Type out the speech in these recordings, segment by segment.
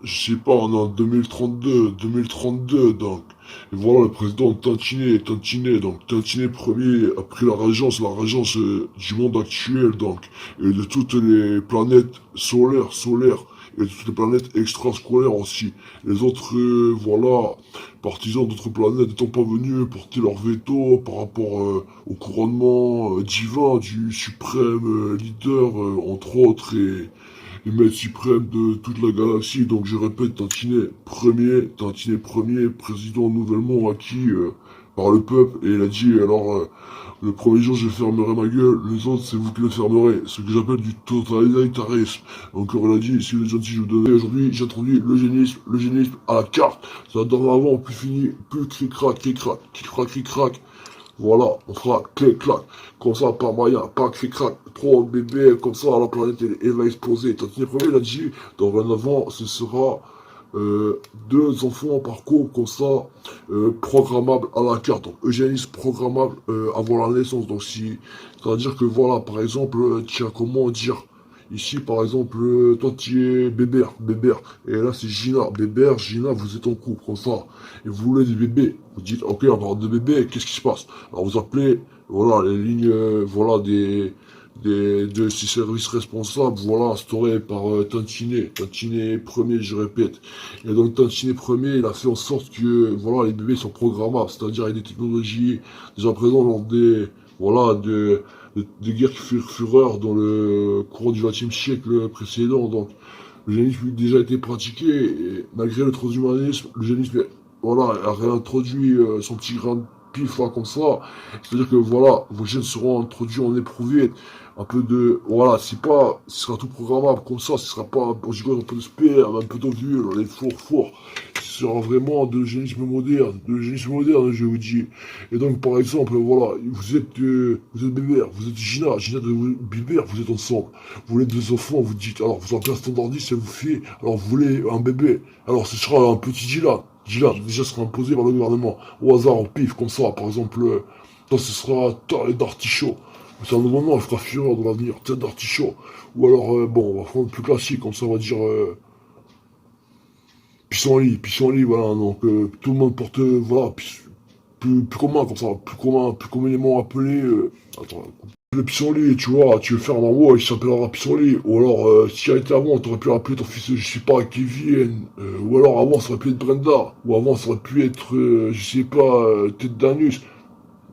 je sais pas, on est en 2032, donc. Et voilà, le président Tantinet, donc Tantinet premier a pris la régence du monde actuel, donc, et de toutes les planètes solaires, et de toutes les planètes extrascolaires aussi. Les autres, voilà, partisans d'autres planètes n'étant pas venus porter leur veto par rapport au couronnement divin du suprême leader, entre autres, et maître suprême de toute la galaxie. Donc je répète, Tantinet premier, président nouvellement acquis par le peuple, et il a dit alors le premier jour je fermerai ma gueule, les autres c'est vous qui le fermerez, ce que j'appelle du totalitarisme. Encore il a dit, si vous êtes gentil je vous donnerai. Aujourd'hui j'introduis l'eugénisme à la carte. Ça dorénavant plus fini, plus cric-crac, cric-crac, cric-crac, cric-crac. Voilà, on fera clic-clac, comme ça, pas moyen, pas cric-crac, trop bébé, comme ça, la planète, elle va exploser. Tantinet premier, il a dit, dorénavant, ce sera deux enfants par couple, comme ça, programmable à la carte. Donc, eugénisme programmable avant la naissance. Donc, si, c'est-à-dire que, voilà, par exemple, tiens, comment dire, ici, par exemple, toi, tu es Bébert, et là, c'est Gina. Bébert, Gina, vous êtes en couple, comme ça, et vous voulez des bébés. Vous dites, ok, on parle de bébés, qu'est-ce qui se passe? Alors, vous appelez, voilà, les lignes, voilà, de ces services responsables, voilà, instaurés par Tantinet premier, je répète. Et donc, Tantinet premier, il a fait en sorte que, voilà, les bébés sont programmables, c'est-à-dire avec des technologies déjà présentes lors des, voilà, de guerres qui furent fureur dans le courant du XXe siècle précédent. Donc, l'eugénisme a déjà été pratiqué, et malgré le transhumanisme, l'eugénisme, voilà, a réintroduit son petit grain de pif là, comme ça. C'est-à-dire que voilà, vos gènes seront introduits en éprouvette, un peu de, voilà, c'est pas, ce sera tout programmable comme ça, ce sera pas, un peu de sperme, un peu d'ovule, les fours. Ce sera vraiment de l'eugénisme moderne, je vous dis. Et donc, par exemple, voilà, vous êtes Bébert, vous êtes Gina de Bébert, vous êtes ensemble. Vous voulez deux enfants, vous dites, alors vous appelez un standardiste, ça vous fait, alors vous voulez un bébé, alors ce sera un petit Dylan. Dylan, déjà sera imposé par le gouvernement, au hasard, au pif, comme ça, par exemple, ça ce sera tête d'artichaut. C'est un nouveau nom, il fera fureur de l'avenir, tête d'artichaut. Ou alors, bon, on va prendre plus classique, comme ça on va dire, pissenlit, voilà, donc tout le monde porte, voilà, plus commun, comme ça, plus communément appelé, attends, le pissenlit, tu vois, tu veux faire un envoi, il s'appellera pissenlit, ou alors, s'il a été avant, t'aurais pu appeler ton fils, je sais pas, Kevin, ou alors avant, ça aurait pu être Brenda, ou avant, ça aurait pu être, je sais pas, Tête d'Anus,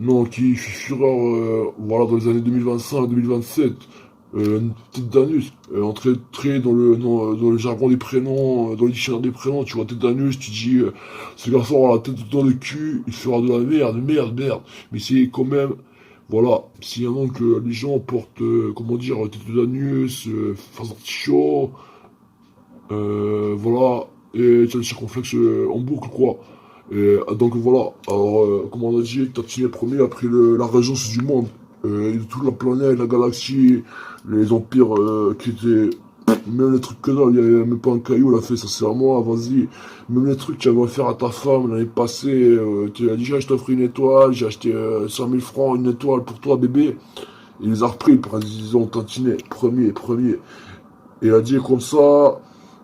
non, qui fit fureur, voilà, dans les années 2025-2027, Tête d'Anus, entré dans le jargon des prénoms, dans le dictionnaire des prénoms, tu vois, Tête d'Anus, tu dis, ce garçon aura la tête dans le cul, il fera de la merde, mais c'est quand même, voilà, s'il y a un nom que les gens portent, comment dire, tête d'Anus, face d'artichaut, voilà, et tu as le circonflexe en boucle, quoi. Et, donc voilà, alors, comme on a dit, Tatooine premier a pris la régence du monde, et de toute la planète, la galaxie, les empires qui étaient... Même les trucs que dalle, il n'y avait même pas un caillou, l'a fait, ça c'est à moi, vas-y. Même les trucs que tu avais offert à ta femme l'année passée, tu as dit, je t'offre une étoile, j'ai acheté 100 000 francs, une étoile pour toi, bébé. Il les a repris, le président Tantinet, premier. Et il a dit comme ça,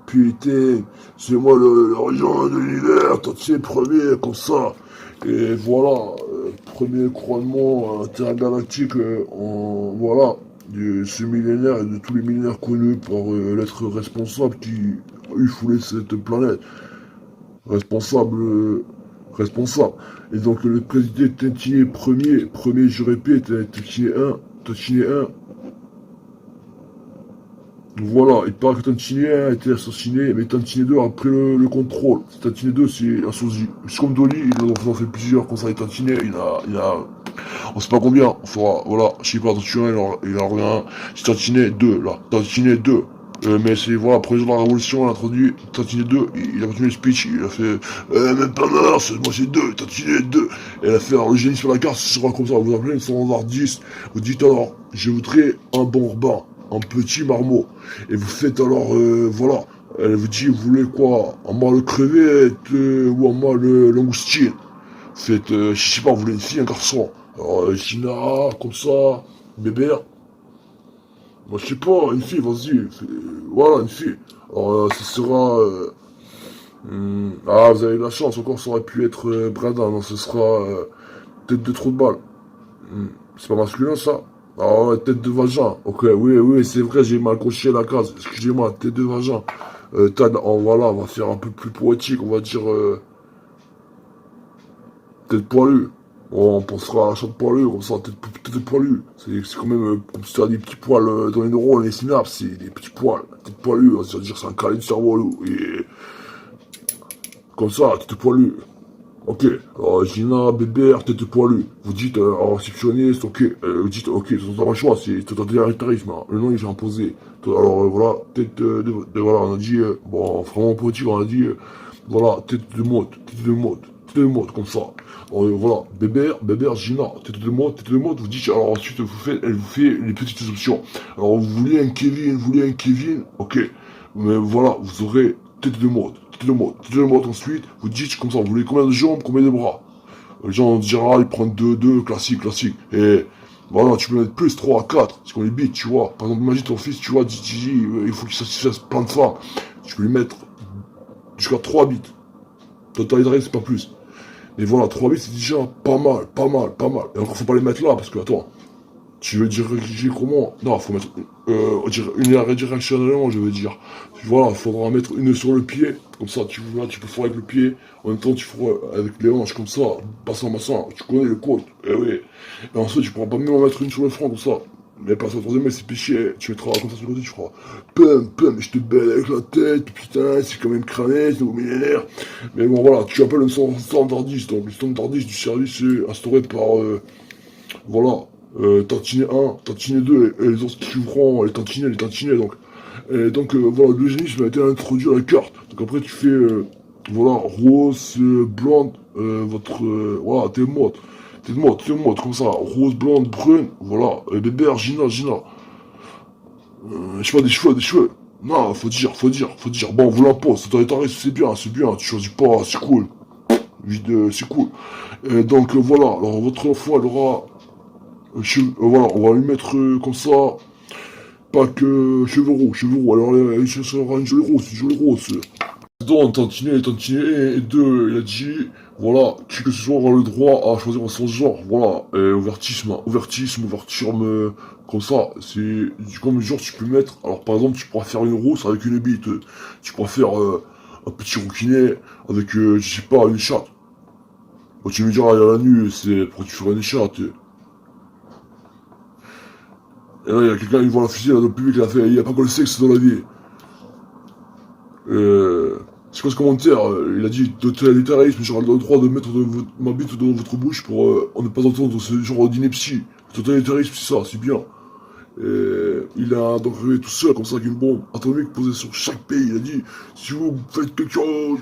putain, c'est moi le régent de l'univers, Tantinet premier, comme ça. Et voilà, premier couronnement intergalactique, voilà, de ce millénaire et de tous les millénaires connus par l'être responsable qui a eu foulé cette planète. Responsable, responsable. Et donc le président Tantinet premier, je répète, Tantinet 1, voilà, il paraît que Tantinet a été assassiné, mais Tantinet 2 a pris le contrôle. Tantinet 2, c'est un sosie. C'est comme Dolly, il en a fait plusieurs concernant Tantinet, on sait pas combien, on fera, voilà, je sais pas, attention, il a rien. C'est Tantinet 2, là, Tantinet 2. Mais c'est, voilà, président de la Révolution, il a introduit Tantinet 2, il a continué le speech, il a fait, même pas mort, moi c'est 2, Tantinet 2. Et il a fait, alors, le génie sur la carte, ce sera comme ça, vous appelez une standardiste, vous dites alors, je voudrais un bon repas, un petit marmot. Et vous faites alors, voilà, elle vous dit, vous voulez quoi, un mal crevette, ou un mal langoustine. Faites, je sais pas, vous voulez une fille, un garçon. Alors, Gina, comme ça, bébé. Moi, je sais pas, une fille, vas-y. Voilà, une fille. Alors, ce sera Ah, vous avez de la chance, encore ça aurait pu être Bradin, non, ce sera tête de trou de balle. C'est pas masculin ça? Ah ouais, tête de vagin. Ok, oui, oui, c'est vrai, j'ai mal coché la case. Excusez-moi, tête de vagin. Voilà, on va faire un peu plus poétique, on va dire tête poilue. Bon, on pensera à la chatte poilue, comme ça, tête poilue. C'est quand même, comme si tu as des petits poils dans les neurones, les synapses, c'est des petits poils. Tête poilue, ça veut dire c'est un câlin de cerveau, et comme ça, tête poilue. Ok, alors Gina, Bébert, tête poilue. Vous dites, réceptionniste, ok, vous dites, ok, c'est pas le choix, c'est totalitarisme, hein. Le nom il est imposé. Alors voilà, voilà, on a dit, bon, vraiment politique, on a dit, voilà, tête de mode, comme ça. Alors, voilà, Bébert, Gina, tête de mode, vous dites, alors ensuite, elle vous fait les petites options. Alors vous voulez un Kevin, ok, mais voilà, vous aurez tête de mode. Tête de mode ensuite, vous dites comme ça, vous voulez combien de jambes, combien de bras. Les gens diront, ils prennent 2, classique, classique. Et voilà, tu peux mettre plus, 3, 4, c'est comme les bits, tu vois. Par exemple, imagine ton fils, tu vois, il faut qu'il satisfasse plein de femmes. Tu peux lui mettre jusqu'à 3 bits. Total, c'est pas plus. Mais voilà, 3 bits, c'est déjà pas mal, pas mal, pas mal. Et encore, faut pas les mettre là, parce que, attends, tu veux dire comment? Non, faut mettre unidirectionnellement, je veux dire. Voilà, il faudra mettre une sur le pied, comme ça, tu vois, tu peux faire avec le pied, en même temps, tu feras avec les hanches, comme ça, bassin, tu connais le code, eh oui. Et ensuite, tu pourras pas même en mettre une sur le front, comme ça. Mais pas sur le troisième, c'est péché, tu mettras comme ça sur le côté, tu feras pum, je te belle avec la tête, putain, c'est quand même cramé, c'est au millénaire. Mais bon, voilà, tu appelles un standardiste, donc le standardiste du service est instauré par, voilà, tantinet 1, tantinet 2, et les autres qui suivront, les tantinets, donc. Et donc, voilà, l'eugénisme a été introduit à la carte. Donc après, tu fais, voilà, rose, blonde, voilà, t'es mode, comme ça, rose, blonde, brune, voilà, bébert, Gina. Je sais pas, des cheveux. Non, faut dire. Bon, on vous l'impose, totalitarisme, c'est bien, tu choisis pas, c'est cool. C'est cool. Et donc, voilà, alors votre enfant, elle aura voilà, on va lui mettre comme ça, pas que cheveux roux, alors ça sera une jolie rose. Donc, tantinet, et deux, il a dit, voilà, qui que ce soit aura le droit à choisir son genre, voilà, et ouvertisme, comme ça, c'est, comme genre tu peux mettre, alors par exemple, tu pourras faire une rousse avec une bite, tu pourras faire un petit rouquinet avec, je sais pas, une chatte. Bon, tu me diras, il y a la nuit, c'est, pourquoi tu ferais une chatte? Et là, il y a quelqu'un, il voit la fusée là, dans le public, il y a pas que le sexe dans la vie. C'est quoi ce commentaire? Il a dit totalitarisme, j'aurai le droit de mettre ma bite dans votre bouche pour ne pas entendre ce genre d'ineptie. Totalitarisme, c'est ça, c'est bien. Il a donc arrivé tout seul, comme ça, avec une bombe atomique posée sur chaque pays. Il a dit, si vous faites quelque chose,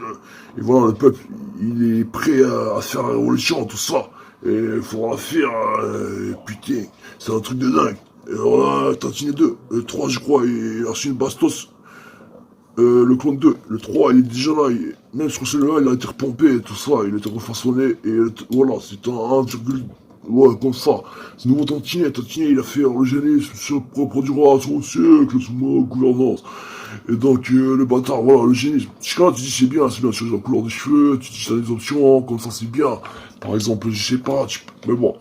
et voilà, le peuple, il est prêt à faire la révolution, tout ça. Et il faudra la faire, putain, c'est un truc de dingue. Et alors là, Tantinet 2, le 3, je crois, il a reçu une bastos. Le clone 2, le 3, il est déjà là, même sur celui-là, il a été repompé et tout ça, il a été refaçonné, et voilà, c'est un 1, ouais, comme ça. C'est nouveau Tantinet, il a fait l'eugénisme, se reproduira à son siècle, sous ma gouvernance. Et donc, le bâtard, voilà, l'eugénisme. Jusqu'à là, tu dis c'est bien, tu choisis la couleur des cheveux, tu dis t'as des options, comme ça c'est bien. Par exemple, je sais pas, mais bon.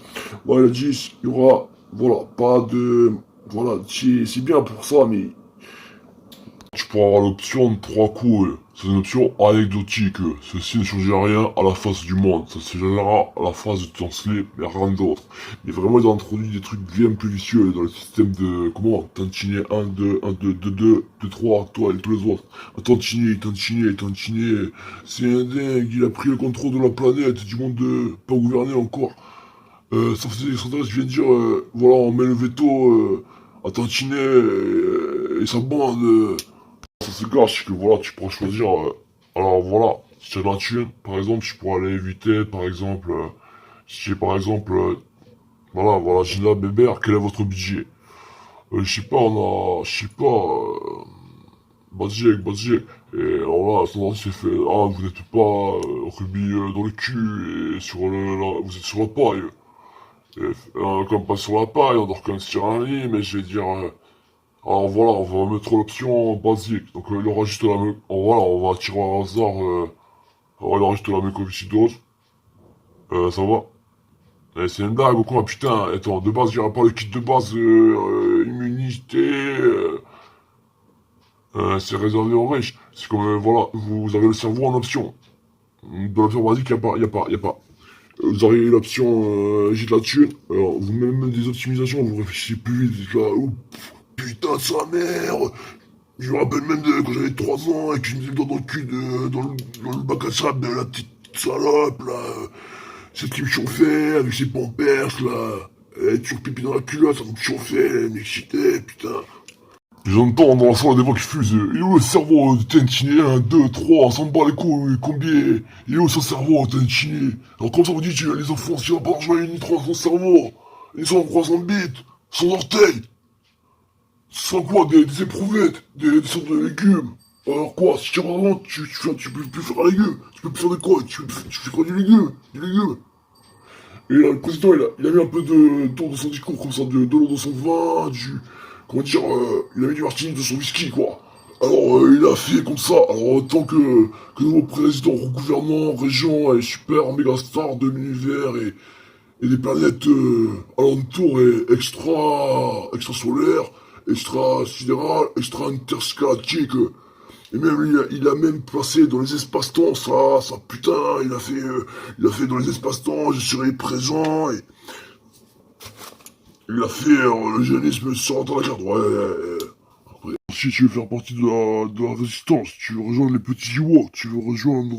Voilà, il a dit, il y aura, voilà, pas de, voilà, c'est bien pour ça, mais tu pourras avoir l'option de 3 coups. C'est une option anecdotique. Ceci ne changera rien à la face du monde. Ça se générera à la face de ton slip, mais rien d'autre. Mais vraiment, ils ont introduit des trucs bien plus vicieux dans le système de, comment, Tantinet 1, 2, 1, 2, 2, 2, 2, 3, toi et tous les autres. Tantinet, c'est un dingue, il a pris le contrôle de la planète, du monde pas gouverné encore. Ça faisait extraterrestres, je viens de dire, voilà, on met le veto à Tantinet et sa bande. Ça se gâche que voilà, tu pourras choisir. Alors voilà, si tu as de la thune, par exemple, tu pourras aller éviter, par exemple, si j'ai par exemple, voilà, Gina Bébert, quel est votre budget? Je sais pas, je sais pas, Basiek. Et alors là, son c'est fait, ah, vous n'êtes pas remis dans le cul et sur vous êtes sur la paille. Comme pas sur la paille, on dort quand même sur un lit, mais je vais dire, alors voilà, on va mettre l'option basique. Donc il y aura juste voilà, on va tirer au hasard Alors il a reste la mucoviscidose. Ça va. C'est une blague ou quoi, putain. Attends, de base, j'irai pas le kit de base, immunité, c'est réservé aux riches. C'est comme, voilà, vous avez le cerveau en option. Dans l'option basique, y a pas. Vous avez l'option, j'ai de la thune. Alors, vous même des optimisations, vous réfléchissez plus vite, vous êtes là, oh, putain, sa mère. Je me rappelle même de quand j'avais 3 ans et que je me mettais le doigt dans le cul dans le bac à sable de la petite salope, là. Celle qui me chauffait avec ses pampers, là. Elle avait toujours pipi dans la culotte, ça me chauffait, elle m'excitait, putain. J'entends dans la salle des voix qui fusent. Il est où le cerveau de Tintinet? 1, 2, 3, on s'en bat les couilles, combien? Il est où son cerveau, Tintinet? Alors comme ça vous dites, les enfants, s'il n'y a pas d'argent, ils nitrent dans son cerveau. Ils sont en croissant de bite, sans orteils. Ce sera quoi, des éprouvettes, des sortes de légumes. Alors quoi, si tu as pas d'argent, tu peux plus faire un légume. Tu peux plus faire de quoi? Tu fais quoi, du légume? Du légume. Et là, le président, il a mis un peu d'eau dans son discours, comme ça, de l'eau dans son vin, comment dire, il a mis du martini dans son whisky, quoi. Alors, il a fait comme ça. Alors, tant que nouveau président, gouvernant, région, et super méga star de l'univers et des planètes alentour et extra solaires, extra sidérales, extra intergalactiques. Et même, il a même passé dans les espaces-temps, ça, putain, il a fait dans les espaces-temps, je serai présent, et il a fait le génisme sur dans la carte, ouais. Après, si tu veux faire partie de la résistance, tu veux rejoindre les petits Ewoks, tu veux rejoindre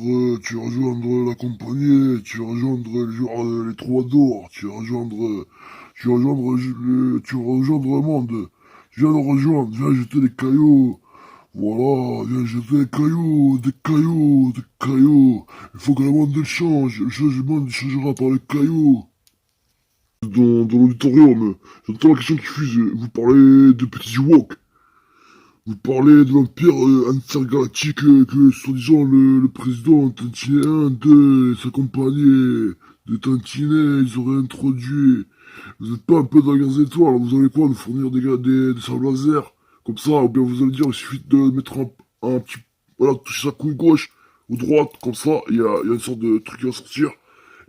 la compagnie, tu veux rejoindre les troubadours, tu veux rejoindre le monde. Viens nous rejoindre, viens jeter des cailloux. Voilà, viens jeter des cailloux, des cailloux, des cailloux. Il faut que le monde change. Le changement changera par les cailloux. Dans l'auditorium, j'entends la question qui fuse. Vous parlez de petits Ewoks. Vous parlez de l'Empire intergalactique que, soi-disant, le président Tantinet 1, 2 et sa compagnie de Tantinet, ils auraient introduit. Vous n'êtes pas un peu dans la guerre des étoiles, vous allez quoi, nous fournir des sables laser, comme ça, ou bien vous allez dire, il suffit de mettre un petit, voilà, toucher sa couille gauche ou droite, comme ça, il y a une sorte de truc qui va sortir,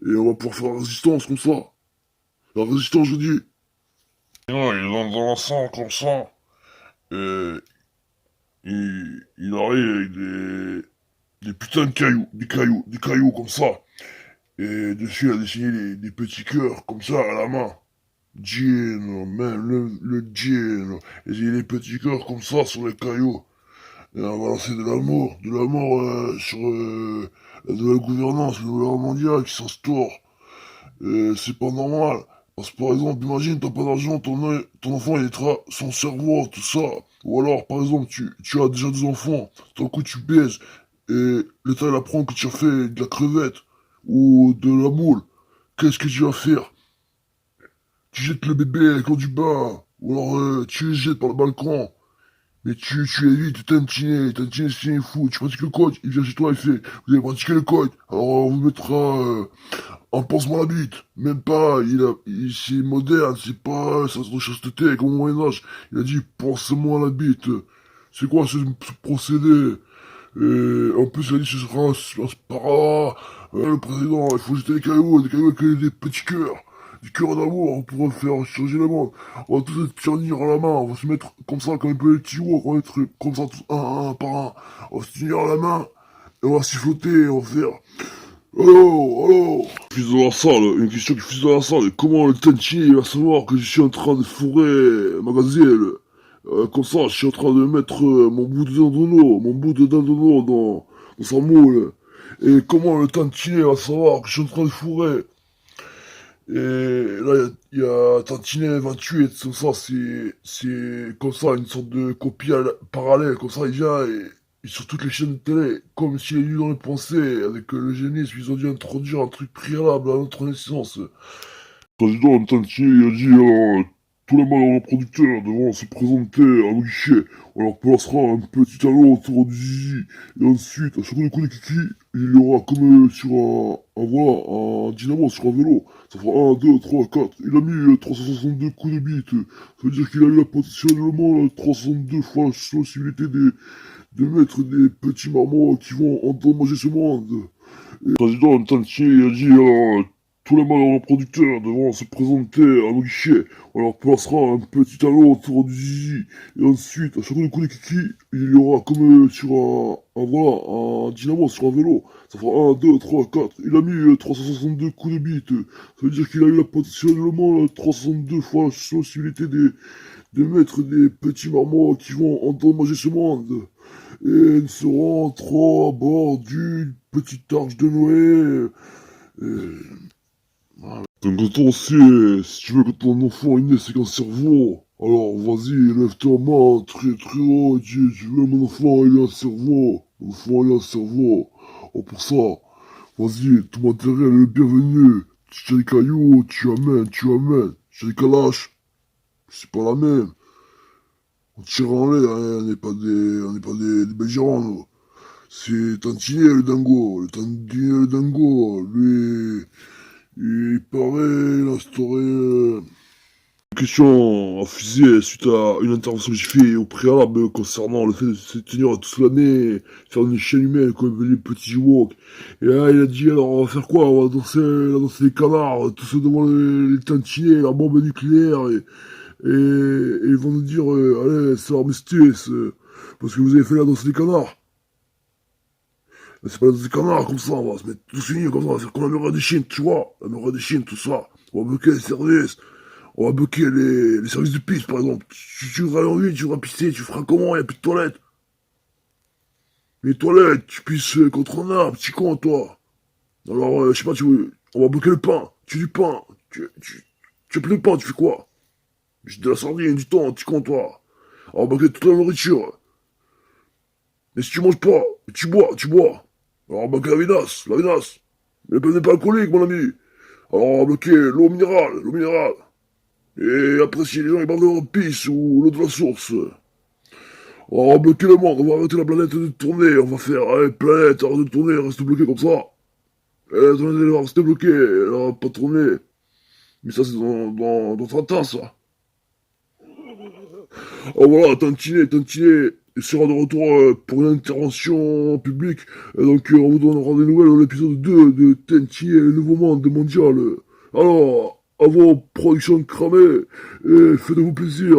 et on va pouvoir faire la résistance, comme ça. La résistance, je dis. Non, il est dans un sang, comme ça, et il arrive avec des putains de cailloux, des cailloux comme ça. Et dessus, il a dessiné des petits cœurs, comme ça, à la main. Gino, même le Gino. Et il y a des petits cœurs comme ça sur les cailloux. Et on va lancer de l'amour sur la nouvelle gouvernance, le nouvel ordre mondial qui s'instaure. C'est pas normal. Parce que par exemple, imagine, t'as pas d'argent, ton enfant il étera son cerveau, tout ça. Ou alors, par exemple, tu as déjà des enfants, d'un coup tu baises, et l'État il apprend que tu as fait de la crevette, ou de la moule. Qu'est-ce que tu vas faire? Tu jettes le bébé avec l'eau du bain, ou alors tu le jettes par le balcon. Mais tu évites Tantinet, c'est fou, tu pratiques le code, il vient chez toi, il fait, vous avez pratiqué le code, alors on vous mettra un pansement à la bite. Même pas, c'est moderne, c'est pas ça de chasteté comme au Moyen-Âge. Il a dit, pansement à la bite. C'est quoi ce procédé? Et en plus, il a dit, ce sera un spara, le président, il faut jeter des cailloux avec des petits cœurs. Du cœur d'amour pour faire changer le monde. On va tous être tenir à la main, on va se mettre comme ça, comme un peu les petits walks, on va être comme ça, tous un par un. On va se tenir à la main, et on va siffloter, on va faire. Oh, fils de la salle, une question qui fils de la salle. Comment le Tenchi va savoir que je suis en train de fourrer ma gazelle? Comme ça, je suis en train de mettre mon bout de dindonneau dans sa moule. Et comment le Tantinet va savoir que je suis en train de fourrer? Et là, il y a Tantinet 28, tout ça, c'est comme ça, une sorte de copie parallèle, comme ça, il vient et sur toutes les chaînes de télé, comme s'il est lu dans les pensées, avec l'eugénisme, ils ont dû introduire un truc préalable à notre naissance. Le président Tantinet, il a dit, tous les malheureux producteurs devront se présenter à un guichet. On leur placera un petit anneau autour du zizi. Et ensuite, à chaque coup de kiki, il y aura comme sur voilà, un dynamo sur un vélo. Ça fera 1, 2, 3, 4. Il a mis 362 coups de bite. Ça veut dire qu'il a eu la potentiellement 362 fois la possibilité de mettre des petits marmots qui vont endommager ce monde. Le président Tantinet a dit alors, tous les malheureux producteurs devront se présenter à un guichet. On leur placera un petit talon autour du zizi. Et ensuite, à chacun coup de kiki, il y aura comme sur un dynamo sur un vélo. Ça fera 1, 2, 3, 4. Il a mis 362 coups de bite. Ça veut dire qu'il a eu la potentiellement 362 fois la possibilité de mettre des petits marmots qui vont endommager ce monde. Et nous serons trop à bord d'une petite arche de Noé. Donc quand on sait, si tu veux que ton enfant est né c'est qu'un cerveau, alors vas-y, lève ta main très très haut, dis, tu veux mon enfant il a un cerveau, mon enfant il a un cerveau. Oh pour ça, vas-y, tout matériel est le bienvenu. Si tu as des cailloux, tu amènes, tu amènes. Si tu as des calaches, c'est pas la même. On tire en l'air, hein, on n'est pas des belligérants, nous. C'est Tantinet le dingo, le Tantinet le dingo, lui, il paraît, il a instauré une question à fusée suite à une intervention que j'ai fait au préalable concernant le fait de se tenir toute l'année, faire une chaîne humaine comme les petits walks. Et là, il a dit, alors, on va faire quoi? On va danser les canards, tous devant les tantinets, la bombe nucléaire, et ils vont nous dire, allez, c'est l'armistice, parce que vous avez fait la danse des canards. Mais c'est pas la danse des canards comme ça, on va se mettre tous unis comme ça, on va faire comme la muraille des Chines, tu vois, la muraille des Chines, tout ça. On va bloquer les services, on va bloquer les services de piste, par exemple. Tu vas en ville, tu vas pisser, tu feras comment, y a plus de toilettes. Les toilettes, tu pisses contre un arbre, petit con, toi. Alors, je sais pas, on va bloquer le pain, tu du pain, tu as plus de pain, tu fais quoi? J'ai de la sardine, du thon, petit con, toi. On va bloquer toute la nourriture. Mais si tu manges pas, tu bois, tu bois. Alors on va bloquer la vinasse. Mais le n'est pas alcoolique, mon ami. Alors on va bloquer l'eau minérale, l'eau minérale. Et après, si les gens ils boivent de l'eau de pisse ou l'eau de la source, on va bloquer le monde, on va arrêter la planète de tourner, on va faire, allez, planète, arrête de tourner, reste bloqué comme ça. La planète elle va rester bloquée, elle va pas tourner. Mais ça, c'est dans 30 ans, ça. Oh voilà, Tantinet sera de retour pour une intervention publique. Et donc on vous donnera des nouvelles dans l'épisode 2 de Tantinet, le nouveau monde mondial. Alors, à vos productions cramées, et faites-vous plaisir.